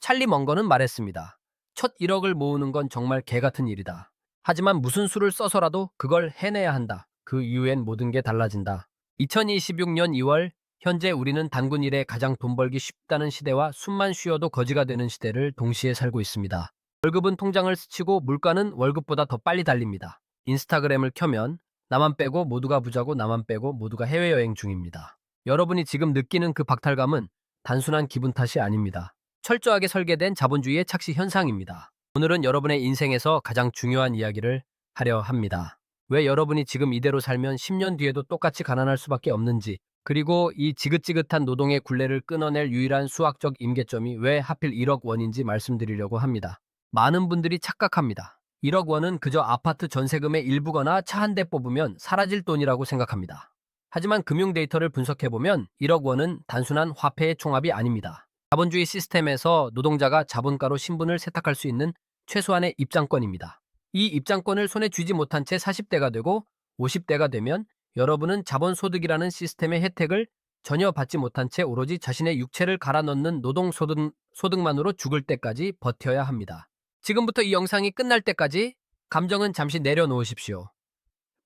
찰리 먼거는 말했습니다. 첫 1억을 모으는 건 정말 개 같은 일이다. 하지만 무슨 수를 써서라도 그걸 해내야 한다. 그 이후엔 모든 게 달라진다. 2026년 2월, 현재 우리는 단군 일에 가장 돈 벌기 쉽다는 시대와 숨만 쉬어도 거지가 되는 시대를 동시에 살고 있습니다. 월급은 통장을 스치고 물가는 월급보다 더 빨리 달립니다. 인스타그램을 켜면 나만 빼고 모두가 부자고 나만 빼고 모두가 해외여행 중입니다. 여러분이 지금 느끼는 그 박탈감은 단순한 기분 탓이 아닙니다. 철저하게 설계된 자본주의의 착시 현상입니다. 오늘은 여러분의 인생에서 가장 중요한 이야기를 하려 합니다. 왜 여러분이 지금 이대로 살면 10년 뒤에도 똑같이 가난할 수밖에 없는지, 그리고 이 지긋지긋한 노동의 굴레를 끊어낼 유일한 수학적 임계점이 왜 하필 1억 원인지 말씀드리려고 합니다. 많은 분들이 착각합니다. 1억 원은 그저 아파트 전세금의 일부거나 차 한 대 뽑으면 사라질 돈이라고 생각합니다. 하지만 금융 데이터를 분석해보면 1억 원은 단순한 화폐의 총합이 아닙니다. 자본주의 시스템에서 노동자가 자본가로 신분을 세탁할 수 있는 최소한의 입장권입니다. 이 입장권을 손에 쥐지 못한 채 40대가 되고 50대가 되면 여러분은 자본소득이라는 시스템의 혜택을 전혀 받지 못한 채 오로지 자신의 육체를 갈아 넣는 노동소득만으로 죽을 때까지 버텨야 합니다. 지금부터 이 영상이 끝날 때까지 감정은 잠시 내려놓으십시오.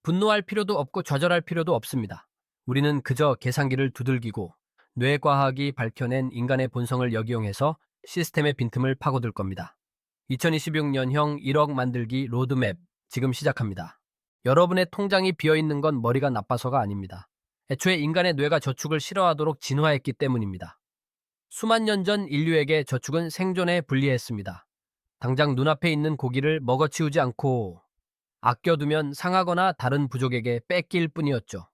분노할 필요도 없고 좌절할 필요도 없습니다. 우리는 그저 계산기를 두들기고 뇌과학이 밝혀낸 인간의 본성을 역이용해서 시스템의 빈틈을 파고들 겁니다. 2026년형 1억 만들기 로드맵 지금 시작합니다. 여러분의 통장이 비어있는 건 머리가 나빠서가 아닙니다. 애초에 인간의 뇌가 저축을 싫어하도록 진화했기 때문입니다. 수만 년 전 인류에게 저축은 생존에 불리했습니다. 당장 눈앞에 있는 고기를 먹어치우지 않고 아껴두면 상하거나 다른 부족에게 뺏길 뿐이었죠.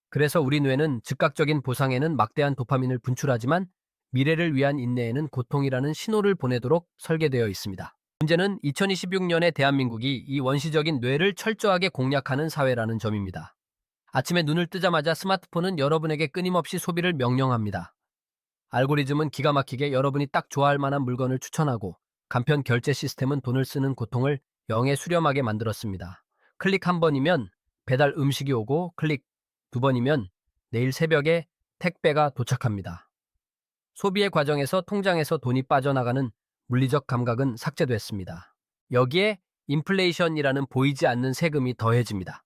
그래서 우리 뇌는 즉각적인 보상에는 막대한 도파민을 분출하지만 미래를 위한 인내에는 고통이라는 신호를 보내도록 설계되어 있습니다. 문제는 2026년의 대한민국이 이 원시적인 뇌를 철저하게 공략하는 사회라는 점입니다. 아침에 눈을 뜨자마자 스마트폰은 여러분에게 끊임없이 소비를 명령합니다. 알고리즘은 기가 막히게 여러분이 딱 좋아할 만한 물건을 추천하고 간편 결제 시스템은 돈을 쓰는 고통을 영에 수렴하게 만들었습니다. 클릭 한 번이면 배달 음식이 오고 클릭 두 번이면 내일 새벽에 택배가 도착합니다. 소비의 과정에서 통장에서 돈이 빠져나가는 물리적 감각은 삭제됐습니다. 여기에 인플레이션이라는 보이지 않는 세금이 더해집니다.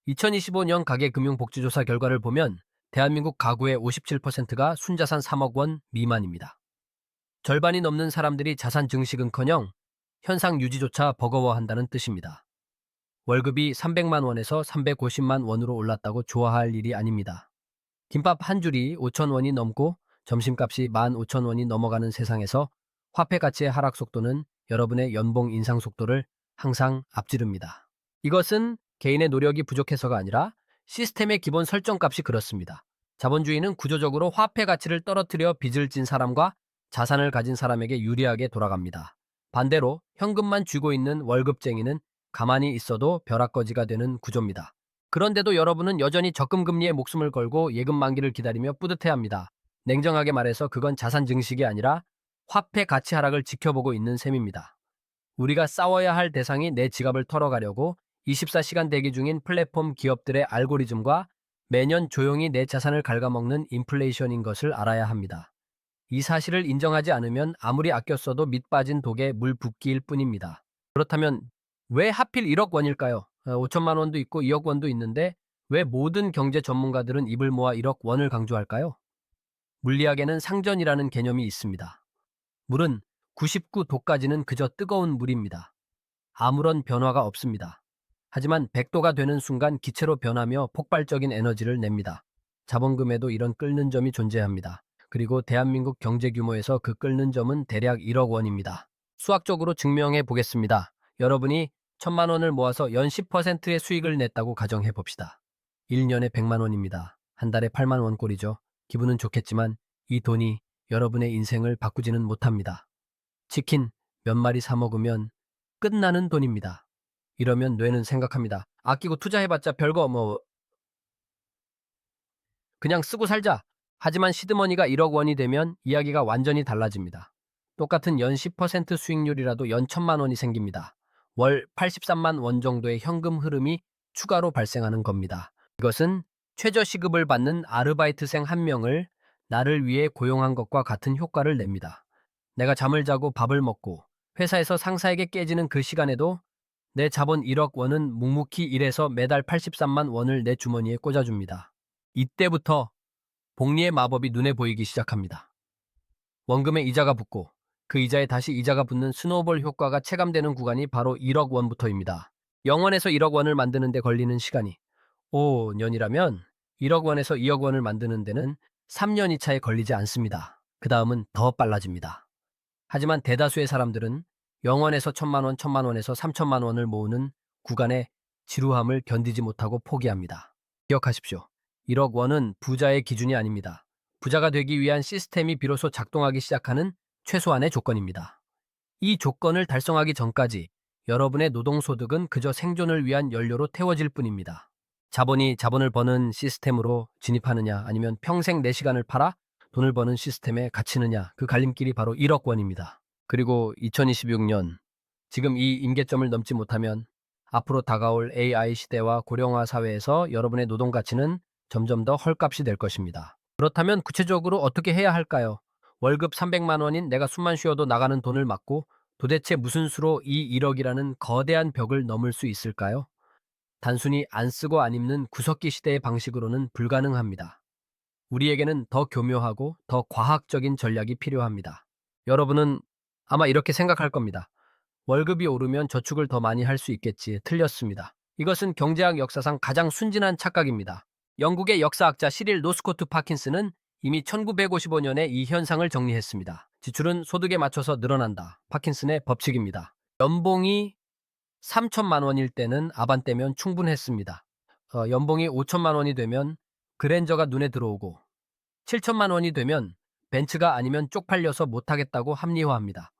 2025년 가계금융복지조사 결과를 보면 대한민국 가구의 57%가 순자산 3억 원 미만입니다. 절반이 넘는 사람들이 자산 증식은커녕 현상 유지조차 버거워한다는 뜻입니다. 월급이 300만 원에서 350만 원으로 올랐다고 좋아할 일이 아닙니다. 김밥 한 줄이 5천 원이 넘고 점심값이 15,000원이 넘어가는 세상에서 화폐 가치의 하락 속도는 여러분의 연봉 인상 속도를 항상 앞지릅니다. 이것은 개인의 노력이 부족해서가 아니라 시스템의 기본 설정값이 그렇습니다. 자본주의는 구조적으로 화폐 가치를 떨어뜨려 빚을 진 사람과 자산을 가진 사람에게 유리하게 돌아갑니다. 반대로 현금만 쥐고 있는 월급쟁이는 가만히 있어도 벼락거지가 되는 구조입니다. 그런데도 여러분은 여전히 적금 금리에 목숨을 걸고 예금 만기를 기다리며 뿌듯해합니다. 냉정하게 말해서 그건 자산 증식이 아니라 화폐 가치 하락을 지켜보고 있는 셈입니다. 우리가 싸워야 할 대상이 내 지갑을 털어가려고 24시간 대기 중인 플랫폼 기업들의 알고리즘과 매년 조용히 내 자산을 갉아먹는 인플레이션인 것을 알아야 합니다. 이 사실을 인정하지 않으면 아무리 아껴 써도 밑 빠진 독에 물 붓기일 뿐입니다. 그렇다면 왜 하필 1억 원일까요? 5천만 원도 있고 2억 원도 있는데 왜 모든 경제 전문가들은 입을 모아 1억 원을 강조할까요? 물리학에는 상전이라는 개념이 있습니다. 물은 99도까지는 그저 뜨거운 물입니다. 아무런 변화가 없습니다. 하지만 100도가 되는 순간 기체로 변하며 폭발적인 에너지를 냅니다. 자본금에도 이런 끓는 점이 존재합니다. 그리고 대한민국 경제 규모에서 그 끓는 점은 대략 1억 원입니다. 수학적으로 증명해 보겠습니다. 여러분이 1,000만 원을 모아서 연 10%의 수익을 냈다고 가정해 봅시다. 1년에 100만 원입니다. 한 달에 8만 원 꼴이죠. 기분은 좋겠지만 이 돈이 여러분의 인생을 바꾸지는 못합니다. 치킨 몇 마리 사 먹으면 끝나는 돈입니다. 이러면 뇌는 생각합니다. 아끼고 투자해봤자 별거 그냥 쓰고 살자. 하지만 시드머니가 1억 원이 되면 이야기가 완전히 달라집니다. 똑같은 연 10% 수익률이라도 연 1,000만 원이 생깁니다. 월 83만 원 정도의 현금 흐름이 추가로 발생하는 겁니다. 이것은 최저시급을 받는 아르바이트생 한 명을 나를 위해 고용한 것과 같은 효과를 냅니다. 내가 잠을 자고 밥을 먹고 회사에서 상사에게 깨지는 그 시간에도 내 자본 1억 원은 묵묵히 일해서 매달 83만 원을 내 주머니에 꽂아줍니다. 이때부터 복리의 마법이 눈에 보이기 시작합니다. 원금에 이자가 붙고 그 이자에 다시 이자가 붙는 스노우볼 효과가 체감되는 구간이 바로 1억 원부터입니다. 0원에서 1억 원을 만드는 데 걸리는 시간이 5년이라면 1억 원에서 2억 원을 만드는 데는 3년이 차에 걸리지 않습니다. 그 다음은 더 빨라집니다. 하지만 대다수의 사람들은 0원에서 1천만 원, 1천만 원에서 3천만 원을 모으는 구간의 지루함을 견디지 못하고 포기합니다. 기억하십시오. 1억 원은 부자의 기준이 아닙니다. 부자가 되기 위한 시스템이 비로소 작동하기 시작하는 최소한의 조건입니다. 이 조건을 달성하기 전까지 여러분의 노동소득은 그저 생존을 위한 연료로 태워질 뿐입니다. 자본이 자본을 버는 시스템으로 진입하느냐 아니면 평생 내 시간을 팔아 돈을 버는 시스템에 갇히느냐 그 갈림길이 바로 1억 원입니다. 그리고 2026년 지금 이 임계점을 넘지 못하면 앞으로 다가올 AI 시대와 고령화 사회에서 여러분의 노동 가치는 점점 더 헐값이 될 것입니다. 그렇다면 구체적으로 어떻게 해야 할까요? 월급 300만 원인 내가 숨만 쉬어도 나가는 돈을 막고 도대체 무슨 수로 이 1억이라는 거대한 벽을 넘을 수 있을까요? 단순히 안 쓰고 안 입는 구석기 시대의 방식으로는 불가능합니다. 우리에게는 더 교묘하고 더 과학적인 전략이 필요합니다. 여러분은 아마 이렇게 생각할 겁니다. 월급이 오르면 저축을 더 많이 할 수 있겠지. 틀렸습니다. 이것은 경제학 역사상 가장 순진한 착각입니다. 영국의 역사학자 시릴 노스코트 파킨스는 이미 1955년에 이 현상을 정리했습니다. 지출은 소득에 맞춰서 늘어난다. 파킨슨의 법칙입니다. 연봉이 3천만 원일 때는 아반떼면 충분했습니다. 연봉이 5천만 원이 되면 그랜저가 눈에 들어오고 7천만 원이 되면 벤츠가 아니면 쪽팔려서 못하겠다고 합리화합니다.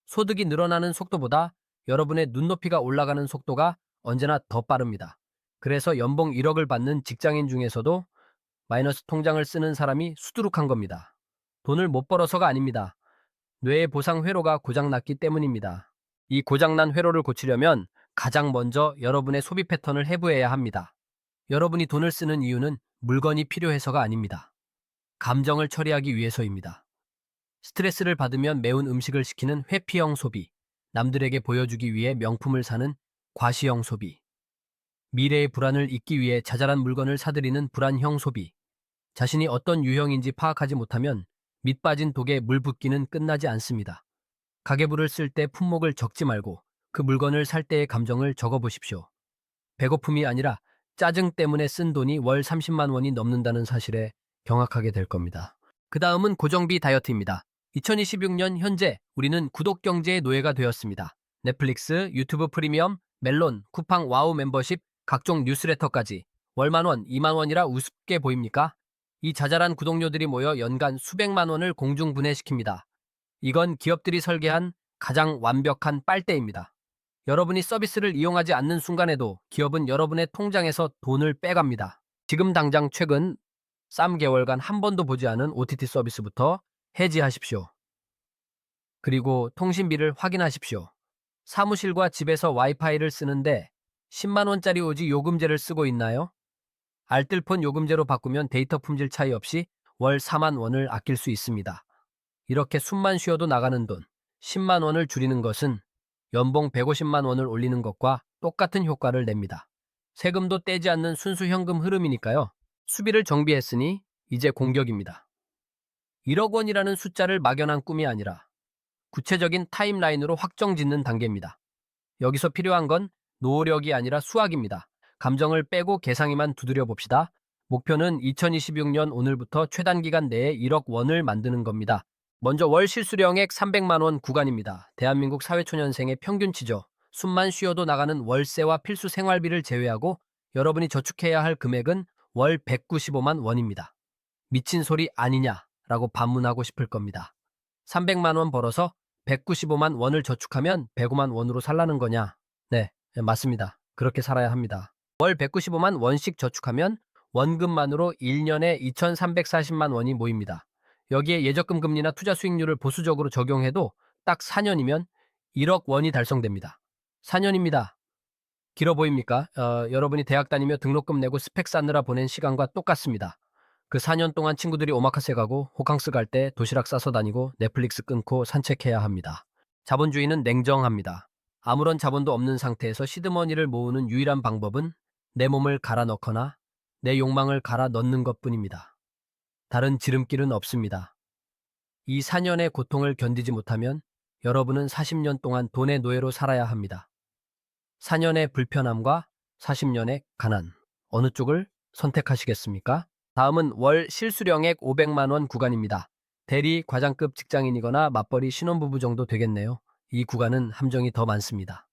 소득이 늘어나는 속도보다 여러분의 눈높이가 올라가는 속도가 언제나 더 빠릅니다. 그래서 연봉 1억을 받는 직장인 중에서도 마이너스 통장을 쓰는 사람이 수두룩한 겁니다. 돈을 못 벌어서가 아닙니다. 뇌의 보상 회로가 고장났기 때문입니다. 이 고장난 회로를 고치려면 가장 먼저 여러분의 소비 패턴을 해부해야 합니다. 여러분이 돈을 쓰는 이유는 물건이 필요해서가 아닙니다. 감정을 처리하기 위해서입니다. 스트레스를 받으면 매운 음식을 시키는 회피형 소비, 남들에게 보여주기 위해 명품을 사는 과시형 소비, 미래의 불안을 잊기 위해 자잘한 물건을 사들이는 불안형 소비, 자신이 어떤 유형인지 파악하지 못하면 밑 빠진 독에 물 붓기는 끝나지 않습니다. 가계부를 쓸 때 품목을 적지 말고 그 물건을 살 때의 감정을 적어보십시오. 배고픔이 아니라 짜증 때문에 쓴 돈이 월 30만 원이 넘는다는 사실에 경악하게 될 겁니다. 그 다음은 고정비 다이어트입니다. 2026년 현재 우리는 구독 경제의 노예가 되었습니다. 넷플릭스, 유튜브 프리미엄, 멜론, 쿠팡 와우 멤버십, 각종 뉴스레터까지 월 10,000원, 20,000원이라 우습게 보입니까? 이 자잘한 구독료들이 모여 연간 수백만 원을 공중분해시킵니다. 이건 기업들이 설계한 가장 완벽한 빨대입니다. 여러분이 서비스를 이용하지 않는 순간에도 기업은 여러분의 통장에서 돈을 빼갑니다. 지금 당장 최근 3개월간 한 번도 보지 않은 OTT 서비스부터 해지하십시오. 그리고 통신비를 확인하십시오. 사무실과 집에서 와이파이를 쓰는데 10만 원짜리 오지 요금제를 쓰고 있나요? 알뜰폰 요금제로 바꾸면 데이터 품질 차이 없이 월 4만 원을 아낄 수 있습니다. 이렇게 숨만 쉬어도 나가는 돈 10만 원을 줄이는 것은 연봉 150만 원을 올리는 것과 똑같은 효과를 냅니다. 세금도 떼지 않는 순수 현금 흐름이니까요. 수비를 정비했으니 이제 공격입니다. 1억 원이라는 숫자를 막연한 꿈이 아니라 구체적인 타임라인으로 확정짓는 단계입니다. 여기서 필요한 건 노력이 아니라 수학입니다. 감정을 빼고 계상이만 두드려 봅시다. 목표는 2026년 오늘부터 최단기간 내에 1억 원을 만드는 겁니다. 먼저 월 실수령액 300만 원 구간입니다. 대한민국 사회초년생의 평균치죠. 숨만 쉬어도 나가는 월세와 필수 생활비를 제외하고 여러분이 저축해야 할 금액은 월 195만 원입니다. 미친 소리 아니냐라고 반문하고 싶을 겁니다. 300만 원 벌어서 195만 원을 저축하면 105만 원으로 살라는 거냐? 네, 맞습니다. 그렇게 살아야 합니다. 월 195만 원씩 저축하면 원금만으로 1년에 2,340만 원이 모입니다. 여기에 예적금 금리나 투자 수익률을 보수적으로 적용해도 딱 4년이면 1억 원이 달성됩니다. 4년입니다. 길어 보입니까? 여러분이 대학 다니며 등록금 내고 스펙 쌓느라 보낸 시간과 똑같습니다. 그 4년 동안 친구들이 오마카세 가고 호캉스 갈 때 도시락 싸서 다니고 넷플릭스 끊고 산책해야 합니다. 자본주의는 냉정합니다. 아무런 자본도 없는 상태에서 시드머니를 모으는 유일한 방법은 내 몸을 갈아 넣거나 내 욕망을 갈아 넣는 것뿐입니다. 다른 지름길은 없습니다. 이 4년의 고통을 견디지 못하면 여러분은 40년 동안 돈의 노예로 살아야 합니다. 4년의 불편함과 40년의 가난. 어느 쪽을 선택하시겠습니까? 다음은 월 실수령액 500만 원 구간입니다. 대리, 과장급 직장인이거나 맞벌이 신혼부부 정도 되겠네요. 이 구간은 함정이 더 많습니다.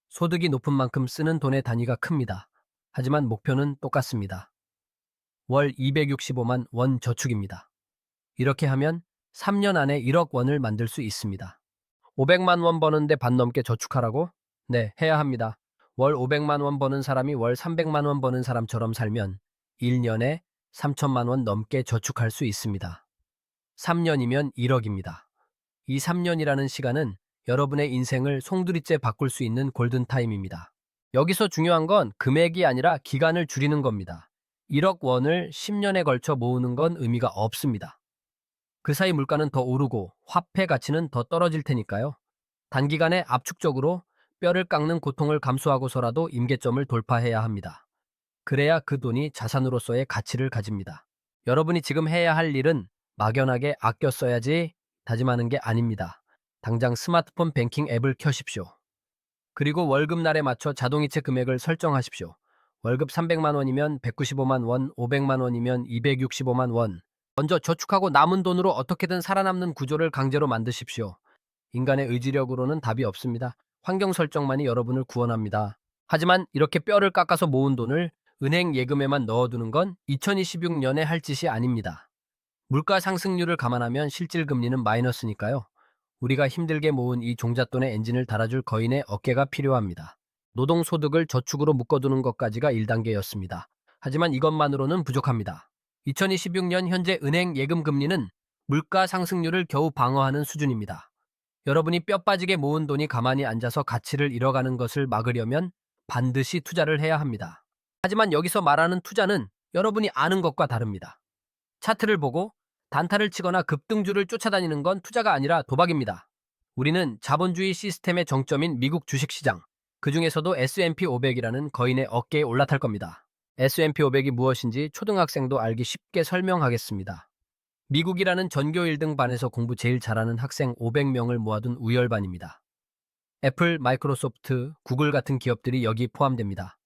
소득이 높은 만큼 쓰는 돈의 단위가 큽니다. 하지만 목표는 똑같습니다. 월 265만 원 저축입니다. 이렇게 하면 3년 안에 1억 원을 만들 수 있습니다. 500만 원 버는데 반 넘게 저축하라고? 네, 해야 합니다. 월 500만 원 버는 사람이 월 300만 원 버는 사람처럼 살면 1년에 3천만 원 넘게 저축할 수 있습니다. 3년이면 1억입니다. 이 3년이라는 시간은 여러분의 인생을 송두리째 바꿀 수 있는 골든타임입니다. 여기서 중요한 건 금액이 아니라 기간을 줄이는 겁니다. 1억 원을 10년에 걸쳐 모으는 건 의미가 없습니다. 그 사이 물가는 더 오르고 화폐 가치는 더 떨어질 테니까요. 단기간에 압축적으로 뼈를 깎는 고통을 감수하고서라도 임계점을 돌파해야 합니다. 그래야 그 돈이 자산으로서의 가치를 가집니다. 여러분이 지금 해야 할 일은 막연하게 아껴 써야지 다짐하는 게 아닙니다. 당장 스마트폰 뱅킹 앱을 켜십시오. 그리고 월급날에 맞춰 자동이체 금액을 설정하십시오. 월급 300만 원이면 195만 원, 500만 원이면 265만 원. 먼저 저축하고 남은 돈으로 어떻게든 살아남는 구조를 강제로 만드십시오. 인간의 의지력으로는 답이 없습니다. 환경 설정만이 여러분을 구원합니다. 하지만 이렇게 뼈를 깎아서 모은 돈을 은행 예금에만 넣어두는 건 2026년에 할 짓이 아닙니다. 물가 상승률을 감안하면 실질 금리는 마이너스니까요. 우리가 힘들게 모은 이 종잣돈의 엔진을 달아줄 거인의 어깨가 필요합니다. 노동소득을 저축으로 묶어두는 것까지가 1단계였습니다. 하지만 이것만으로는 부족합니다. 2026년 현재 은행 예금 금리는 물가 상승률을 겨우 방어하는 수준입니다. 여러분이 뼈 빠지게 모은 돈이 가만히 앉아서 가치를 잃어가는 것을 막으려면 반드시 투자를 해야 합니다. 하지만 여기서 말하는 투자는 여러분이 아는 것과 다릅니다. 차트를 보고 단타를 치거나 급등주를 쫓아다니는 건 투자가 아니라 도박입니다. 우리는 자본주의 시스템의 정점인 미국 주식시장, 그 중에서도 S&P 500이라는 거인의 어깨에 올라탈 겁니다. S&P 500이 무엇인지 초등학생도 알기 쉽게 설명하겠습니다. 미국이라는 전교 1등 반에서 공부 제일 잘하는 학생 500명을 모아둔 우열반입니다. 애플, 마이크로소프트, 구글 같은 기업들이 여기 포함됩니다.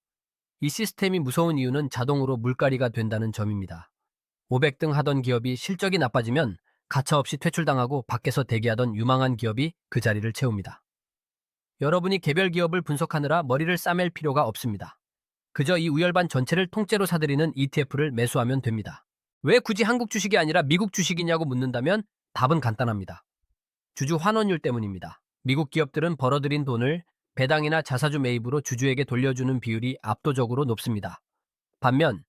이 시스템이 무서운 이유는 자동으로 물갈이가 된다는 점입니다. 500등 하던 기업이 실적이 나빠지면 가차없이 퇴출당하고 밖에서 대기하던 유망한 기업이 그 자리를 채웁니다. 여러분이 개별 기업을 분석하느라 머리를 싸맬 필요가 없습니다. 그저 이 우열반 전체를 통째로 사들이는 ETF를 매수하면 됩니다. 왜 굳이 한국 주식이 아니라 미국 주식이냐고 묻는다면 답은 간단합니다. 주주 환원율 때문입니다. 미국 기업들은 벌어들인 돈을 배당이나 자사주 매입으로 주주에게 돌려주는 비율이 압도적으로 높습니다. 반면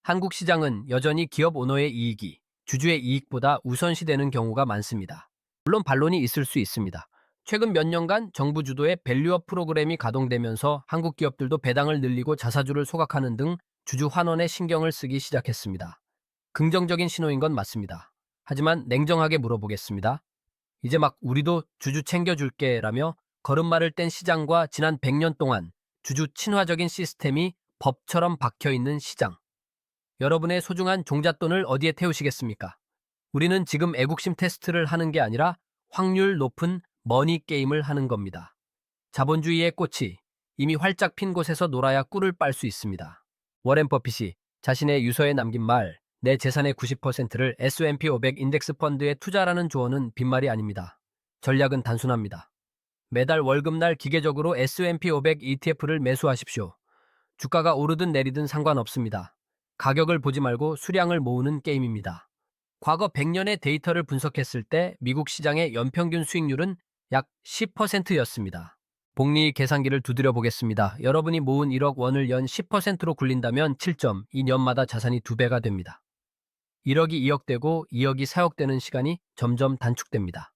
한국 시장은 여전히 기업 오너의 이익이 주주의 이익보다 우선시되는 경우가 많습니다. 물론 반론이 있을 수 있습니다. 최근 몇 년간 정부 주도의 밸류업 프로그램이 가동되면서 한국 기업들도 배당을 늘리고 자사주를 소각하는 등 주주 환원에 신경을 쓰기 시작했습니다. 긍정적인 신호인 건 맞습니다. 하지만 냉정하게 물어보겠습니다. 이제 막 우리도 주주 챙겨줄게 라며 걸음마를 뗀 시장과 지난 100년 동안 주주 친화적인 시스템이 법처럼 박혀있는 시장. 여러분의 소중한 종잣돈을 어디에 태우시겠습니까? 우리는 지금 애국심 테스트를 하는 게 아니라 확률 높은 머니 게임을 하는 겁니다. 자본주의의 꽃이 이미 활짝 핀 곳에서 놀아야 꿀을 빨 수 있습니다. 워렌 버핏이 자신의 유서에 남긴 말, 내 재산의 90%를 S&P 500 인덱스 펀드에 투자라는 조언은 빈말이 아닙니다. 전략은 단순합니다. 매달 월급날 기계적으로 S&P 500 ETF를 매수하십시오. 주가가 오르든 내리든 상관없습니다. 가격을 보지 말고 수량을 모으는 게임입니다. 과거 100년의 데이터를 분석했을 때 미국 시장의 연평균 수익률은 약 10%였습니다. 복리 계산기를 두드려 보겠습니다. 여러분이 모은 1억 원을 연 10%로 굴린다면 7.2년마다 자산이 2배가 됩니다. 1억이 2억 되고 2억이 4억 되는 시간이 점점 단축됩니다.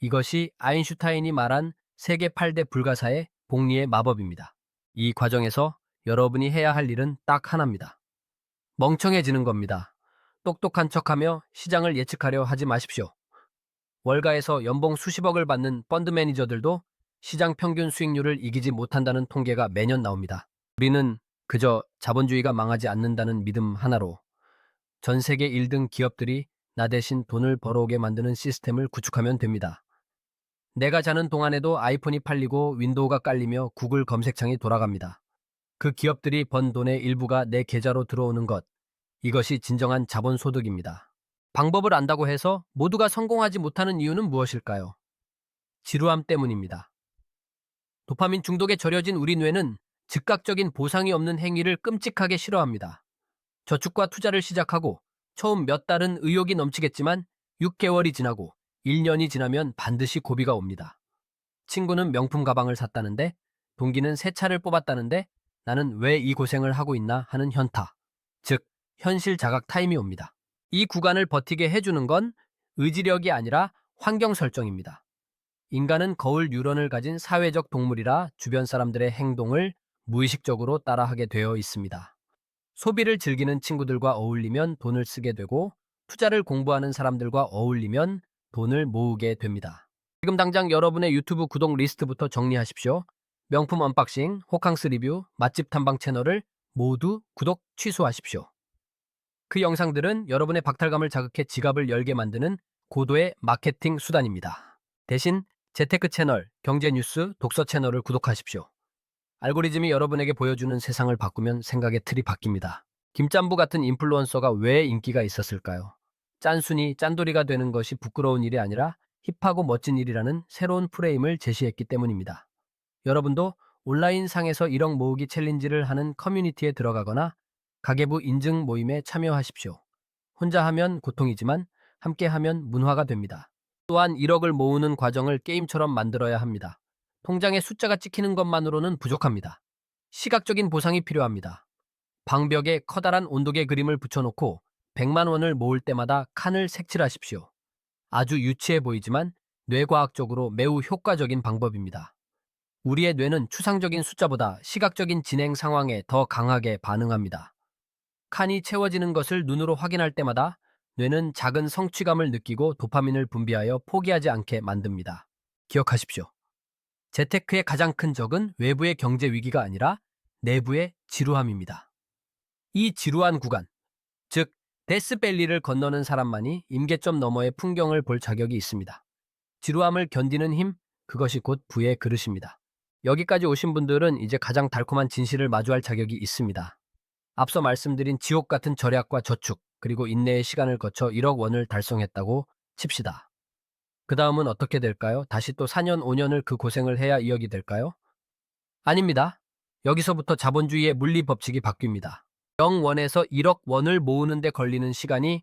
이것이 아인슈타인이 말한 세계 8대 불가사의 복리의 마법입니다. 이 과정에서 여러분이 해야 할 일은 딱 하나입니다. 멍청해지는 겁니다. 똑똑한 척하며 시장을 예측하려 하지 마십시오. 월가에서 연봉 수십억을 받는 펀드 매니저들도 시장 평균 수익률을 이기지 못한다는 통계가 매년 나옵니다. 우리는 그저 자본주의가 망하지 않는다는 믿음 하나로 전 세계 1등 기업들이 나 대신 돈을 벌어오게 만드는 시스템을 구축하면 됩니다. 내가 자는 동안에도 아이폰이 팔리고 윈도우가 깔리며 구글 검색창이 돌아갑니다. 그 기업들이 번 돈의 일부가 내 계좌로 들어오는 것, 이것이 진정한 자본소득입니다. 방법을 안다고 해서 모두가 성공하지 못하는 이유는 무엇일까요? 지루함 때문입니다. 도파민 중독에 절여진 우리 뇌는 즉각적인 보상이 없는 행위를 끔찍하게 싫어합니다. 저축과 투자를 시작하고 처음 몇 달은 의욕이 넘치겠지만 6개월이 지나고 1년이 지나면 반드시 고비가 옵니다. 친구는 명품 가방을 샀다는데, 동기는 새 차를 뽑았다는데 나는 왜 이 고생을 하고 있나 하는 현타, 즉 현실 자각 타임이 옵니다. 이 구간을 버티게 해주는 건 의지력이 아니라 환경 설정입니다. 인간은 거울 뉴런을 가진 사회적 동물이라 주변 사람들의 행동을 무의식적으로 따라하게 되어 있습니다. 소비를 즐기는 친구들과 어울리면 돈을 쓰게 되고, 투자를 공부하는 사람들과 어울리면 돈을 모으게 됩니다. 지금 당장 여러분의 유튜브 구독 리스트부터 정리하십시오. 명품 언박싱, 호캉스 리뷰, 맛집 탐방 채널을 모두 구독 취소하십시오. 그 영상들은 여러분의 박탈감을 자극해 지갑을 열게 만드는 고도의 마케팅 수단입니다. 대신 재테크 채널, 경제 뉴스, 독서 채널을 구독하십시오. 알고리즘이 여러분에게 보여주는 세상을 바꾸면 생각의 틀이 바뀝니다. 김짬부 같은 인플루언서가 왜 인기가 있었을까요? 짠순이, 짠돌이가 되는 것이 부끄러운 일이 아니라 힙하고 멋진 일이라는 새로운 프레임을 제시했기 때문입니다. 여러분도 온라인 상에서 1억 모으기 챌린지를 하는 커뮤니티에 들어가거나 가계부 인증 모임에 참여하십시오. 혼자 하면 고통이지만 함께 하면 문화가 됩니다. 또한 1억을 모으는 과정을 게임처럼 만들어야 합니다. 통장에 숫자가 찍히는 것만으로는 부족합니다. 시각적인 보상이 필요합니다. 방벽에 커다란 온도계 그림을 붙여놓고 100만 원을 모을 때마다 칸을 색칠하십시오. 아주 유치해 보이지만 뇌과학적으로 매우 효과적인 방법입니다. 우리의 뇌는 추상적인 숫자보다 시각적인 진행 상황에 더 강하게 반응합니다. 칸이 채워지는 것을 눈으로 확인할 때마다 뇌는 작은 성취감을 느끼고 도파민을 분비하여 포기하지 않게 만듭니다. 기억하십시오. 재테크의 가장 큰 적은 외부의 경제 위기가 아니라 내부의 지루함입니다. 이 지루한 구간, 즉 데스밸리를 건너는 사람만이 임계점 너머의 풍경을 볼 자격이 있습니다. 지루함을 견디는 힘, 그것이 곧 부의 그릇입니다. 여기까지 오신 분들은 이제 가장 달콤한 진실을 마주할 자격이 있습니다. 앞서 말씀드린 지옥 같은 절약과 저축, 그리고 인내의 시간을 거쳐 1억 원을 달성했다고 칩시다. 그 다음은 어떻게 될까요? 다시 또 4년, 5년을 그 고생을 해야 2억이 될까요? 아닙니다. 여기서부터 자본주의의 물리 법칙이 바뀝니다. 0원에서 1억 원을 모으는 데 걸리는 시간이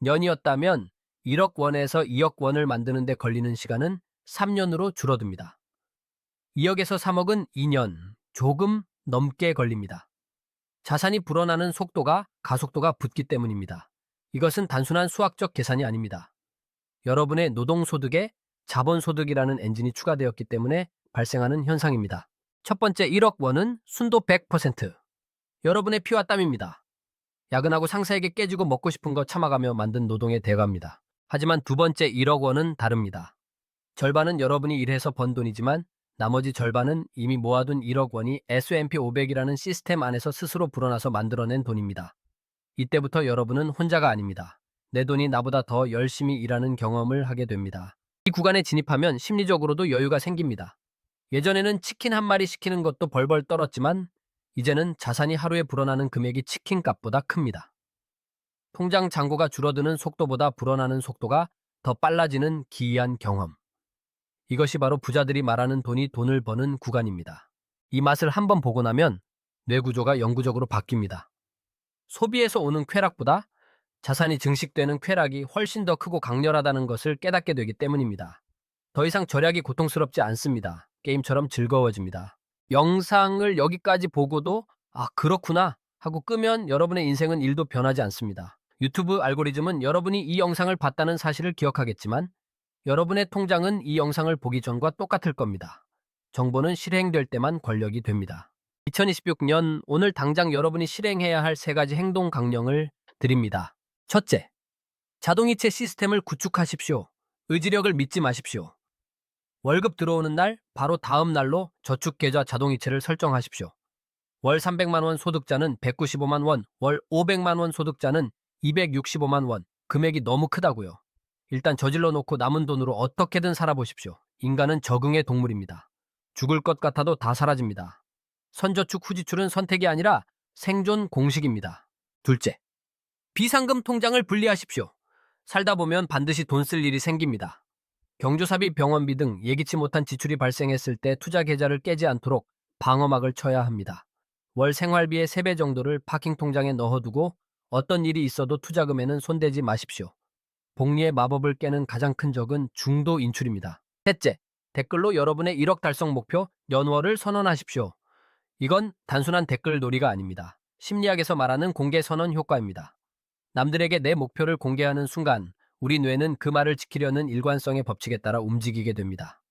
5년이었다면 1억 원에서 2억 원을 만드는 데 걸리는 시간은 3년으로 줄어듭니다. 2억에서 3억은 2년, 조금 넘게 걸립니다. 자산이 불어나는 속도가 가속도가 붙기 때문입니다. 이것은 단순한 수학적 계산이 아닙니다. 여러분의 노동소득에 자본소득이라는 엔진이 추가되었기 때문에 발생하는 현상입니다. 첫 번째 1억 원은 순도 100%. 여러분의 피와 땀입니다. 야근하고 상사에게 깨지고 먹고 싶은 거 참아가며 만든 노동의 대가입니다. 하지만 두 번째 1억 원은 다릅니다. 절반은 여러분이 일해서 번 돈이지만 나머지 절반은 이미 모아둔 1억 원이 S&P 500이라는 시스템 안에서 스스로 불어나서 만들어낸 돈입니다. 이때부터 여러분은 혼자가 아닙니다. 내 돈이 나보다 더 열심히 일하는 경험을 하게 됩니다. 이 구간에 진입하면 심리적으로도 여유가 생깁니다. 예전에는 치킨 한 마리 시키는 것도 벌벌 떨었지만 이제는 자산이 하루에 불어나는 금액이 치킨 값보다 큽니다. 통장 잔고가 줄어드는 속도보다 불어나는 속도가 더 빨라지는 기이한 경험. 이것이 바로 부자들이 말하는 돈을 버는 구간입니다. 이 맛을 한번 보고 나면 뇌구조가 영구적으로 바뀝니다. 소비에서 오는 쾌락보다 자산이 증식되는 쾌락이 훨씬 더 크고 강렬하다는 것을 깨닫게 되기 때문입니다. 더 이상 절약이 고통스럽지 않습니다. 게임처럼 즐거워집니다. 영상을 여기까지 보고도 그렇구나 하고 끄면 여러분의 인생은 1도 변하지 않습니다. 유튜브 알고리즘은 여러분이 이 영상을 봤다는 사실을 기억하겠지만 여러분의 통장은 이 영상을 보기 전과 똑같을 겁니다. 정보는 실행될 때만 권력이 됩니다. 2026년 오늘 당장 여러분이 실행해야 할 3가지 행동 강령을 드립니다. 첫째, 자동이체 시스템을 구축하십시오. 의지력을 믿지 마십시오. 월급 들어오는 날, 바로 다음 날로 저축계좌 자동이체를 설정하십시오. 월 300만 원 소득자는 195만 원, 월 500만 원 소득자는 265만 원. 금액이 너무 크다고요. 일단 저질러 놓고 남은 돈으로 어떻게든 살아보십시오. 인간은 적응의 동물입니다. 죽을 것 같아도 다 사라집니다. 선저축 후지출은 선택이 아니라 생존 공식입니다. 둘째, 비상금 통장을 분리하십시오. 살다 보면 반드시 돈 쓸 일이 생깁니다. 경조사비, 병원비 등 예기치 못한 지출이 발생했을 때 투자 계좌를 깨지 않도록 방어막을 쳐야 합니다. 월 생활비의 3배 정도를 파킹 통장에 넣어두고 어떤 일이 있어도 투자금에는 손대지 마십시오. 복리의 마법을 깨는 가장 큰 적은 중도 인출입니다. 셋째, 댓글로 여러분의 1억 달성 목표 연월을 선언하십시오. 이건 단순한 댓글 놀이가 아닙니다. 심리학에서 말하는 공개 선언 효과입니다. 남들에게 내 목표를 공개하는 순간 우리 뇌는 그 말을 지키려는 일관성의 법칙에 따라 움직이게 됩니다.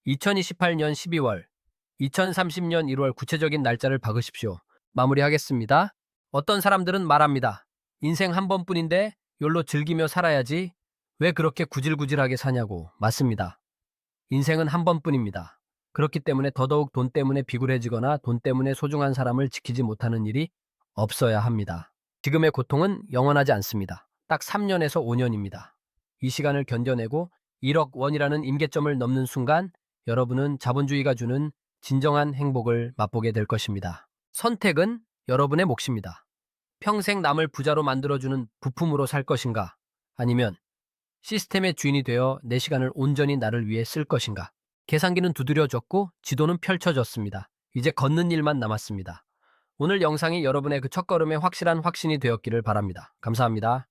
2028년 12월, 2030년 1월 구체적인 날짜를 박으십시오. 마무리하겠습니다. 어떤 사람들은 말합니다. 인생 한 번뿐인데 욜로 즐기며 살아야지. 왜 그렇게 구질구질하게 사냐고. 맞습니다. 인생은 한 번뿐입니다. 그렇기 때문에 더더욱 돈 때문에 비굴해지거나 돈 때문에 소중한 사람을 지키지 못하는 일이 없어야 합니다. 지금의 고통은 영원하지 않습니다. 딱 3년에서 5년입니다. 이 시간을 견뎌내고 1억 원이라는 임계점을 넘는 순간 여러분은 자본주의가 주는 진정한 행복을 맛보게 될 것입니다. 선택은 여러분의 몫입니다. 평생 남을 부자로 만들어주는 부품으로 살 것인가? 아니면 시스템의 주인이 되어 내 시간을 온전히 나를 위해 쓸 것인가? 계산기는 두드려졌고 지도는 펼쳐졌습니다. 이제 걷는 일만 남았습니다. 오늘 영상이 여러분의 그 첫걸음의 확실한 확신이 되었기를 바랍니다. 감사합니다.